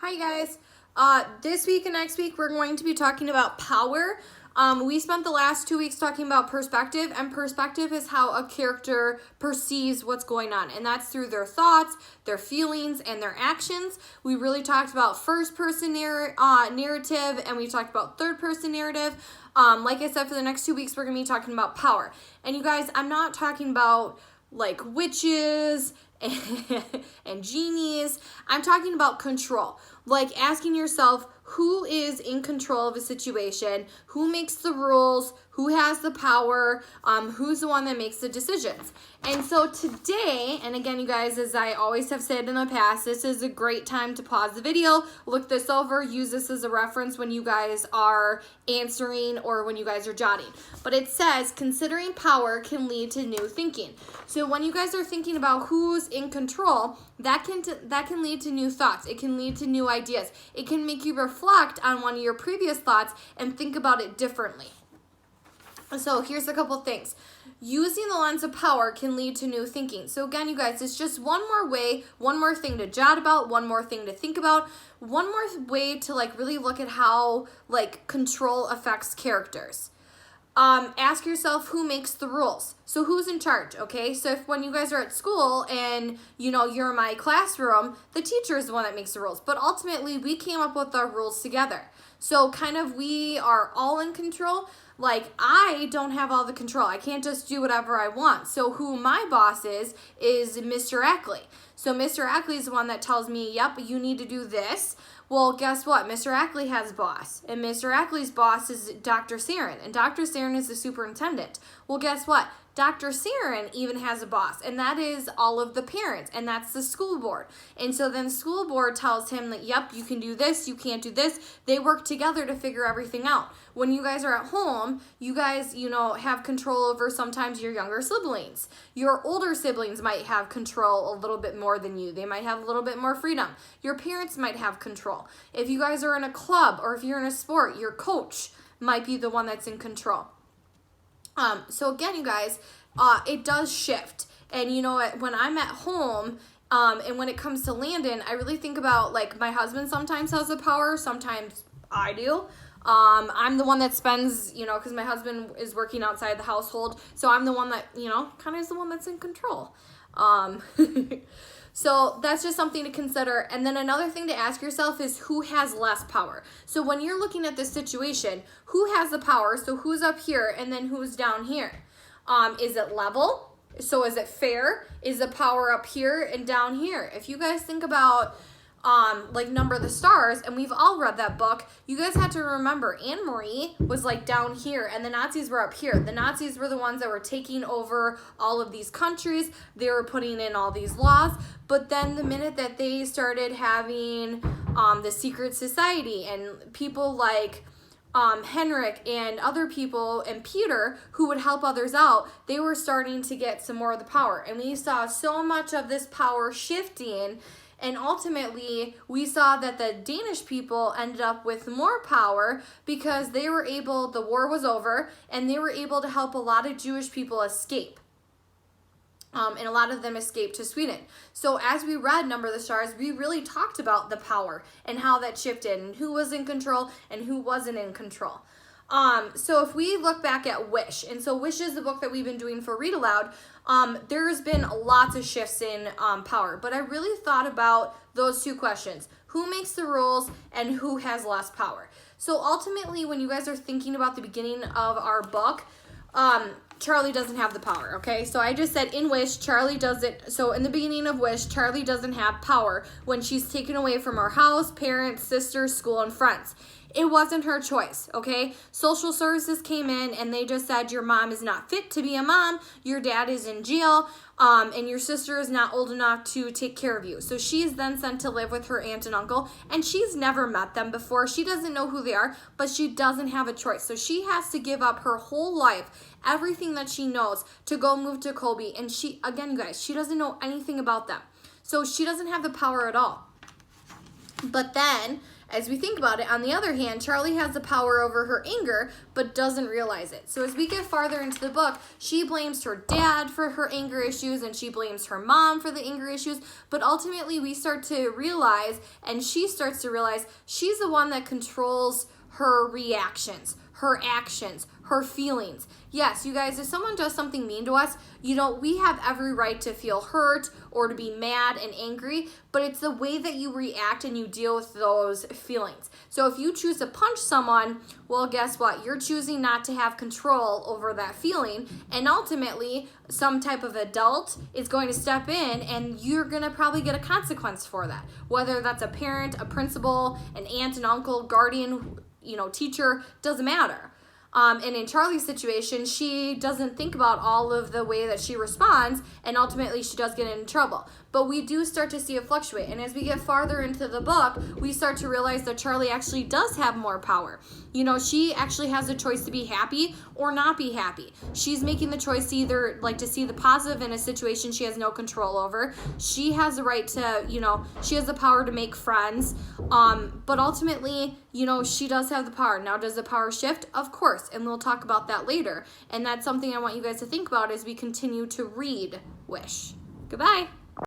Hi guys. This week and next week we're going to be talking about power. We spent the last 2 weeks talking about perspective, and perspective is how a character perceives what's going on, and that's through their thoughts, their feelings, and their actions. We really talked about first-person narrative, and we talked about third-person narrative. Like I said, for the next 2 weeks we're going to be talking about power. And you guys, I'm not talking about like witches and genies. I'm talking about control. Like asking yourself, who is in control of a situation? Who makes the rules? Who has the power? Who's the one that makes the decisions? And so today, and again, you guys, as I always have said in the past, this is a great time to pause the video, look this over, use this as a reference when you guys are answering or when you guys are jotting. But it says, considering power can lead to new thinking. So when you guys are thinking about who's in control, that can lead to new thoughts. It can lead to new ideas. It can make you reflect on one of your previous thoughts and think about it differently. So here's a couple things. Using the lens of power can lead to new thinking. So again, you guys, it's just one more way, one more thing to jot about, one more thing to think about, one more way to like really look at how like control affects characters. Ask yourself who makes the rules. So who's in charge, okay? So if when you guys are at school and, you know, you're in my classroom, the teacher is the one that makes the rules. But ultimately, we came up with our rules together. So kind of we are all in control. Like, I don't have all the control. I can't just do whatever I want. So who my boss is Mr. Ackley. So Mr. Ackley is the one that tells me, yep, you need to do this. Well, guess what? Mr. Ackley has a boss, and Mr. Ackley's boss is Dr. Sarin, and Dr. Sarin is the superintendent. Well, guess what? Dr. Sarin even has a boss, and that is all of the parents, and that's the school board. And so then the school board tells him that, yep, you can do this, you can't do this. They work together to figure everything out. When you guys are at home, you guys, you know, have control over sometimes your younger siblings. Your older siblings might have control a little bit more than you. They might have a little bit more freedom. Your parents might have control. If you guys are in a club or if you're in a sport, your coach might be the one that's in control. So again, you guys, it does shift. And you know, when I'm at home, and when it comes to Landon, I really think about like my husband sometimes has the power, sometimes I do. I'm the one that spends, you know, because my husband is working outside the household, so I'm the one that, you know, kind of is the one that's in control. So that's just something to consider. And then another thing to ask yourself is who has less power. So when you're looking at this situation, who has the power? So who's up here and then who's down here? Is it level? So is it fair? Is the power up here and down here? If you guys think about like Number of the Stars, and we've all read that book, you guys had to remember Anne Marie was like down here and the Nazis were up here. The Nazis were the ones that were taking over all of these countries. They were putting in all these laws, but then the minute that they started having the secret society and people like Henrik and other people and Peter who would help others out, they were starting to get some more of the power, and we saw so much of this power shifting. And ultimately, we saw that the Danish people ended up with more power because they were able, the war was over, and they were able to help a lot of Jewish people escape. And a lot of them escaped to Sweden. So as we read Number of the Stars, we really talked about the power and how that shifted and who was in control and who wasn't in control. So if we look back at Wish, and so Wish is the book that we've been doing for Read Aloud, there's been lots of shifts in power, but I really thought about those two questions. Who makes the rules and who has less power? So ultimately, when you guys are thinking about the beginning of our book, Charlie doesn't have the power, okay? So I just said in Wish, Charlie doesn't, so in the beginning of Wish, Charlie doesn't have power when she's taken away from her house, parents, sisters, school, and friends. It wasn't her choice, okay? Social services came in and they just said your mom is not fit to be a mom, your dad is in jail, and your sister is not old enough to take care of you. So she is then sent to live with her aunt and uncle, and she's never met them before. She doesn't know who they are, but she doesn't have a choice. So she has to give up her whole life, everything that she knows, to go move to Colby. And she, again, you guys, she doesn't know anything about them. So she doesn't have the power at all. But then, As we think about it, on the other hand, Charlie has the power over her anger, but doesn't realize it. So as we get farther into the book, she blames her dad for her anger issues, and she blames her mom for the anger issues, but ultimately we start to realize, and she starts to realize, she's the one that controls her reactions, her actions, her feelings. Yes, you guys, if someone does something mean to us, we have every right to feel hurt or to be mad and angry, but it's the way that you react and you deal with those feelings. So if you choose to punch someone, well, guess what? You're choosing not to have control over that feeling, and ultimately, some type of adult is going to step in, and you're going to probably get a consequence for that. Whether that's a parent, a principal, an aunt, an uncle, guardian, teacher, doesn't matter. And in Charlie's situation, she doesn't think about all of the way that she responds, and ultimately she does get into trouble. But we do start to see it fluctuate. And as we get farther into the book, we start to realize that Charlie actually does have more power. She actually has a choice to be happy or not be happy. She's making the choice to either to see the positive in a situation she has no control over. She has the right to, she has the power to make friends. But ultimately, she does have the power. Now, does the power shift? Of course. And we'll talk about that later. And that's something I want you guys to think about as we continue to read Wish. Goodbye.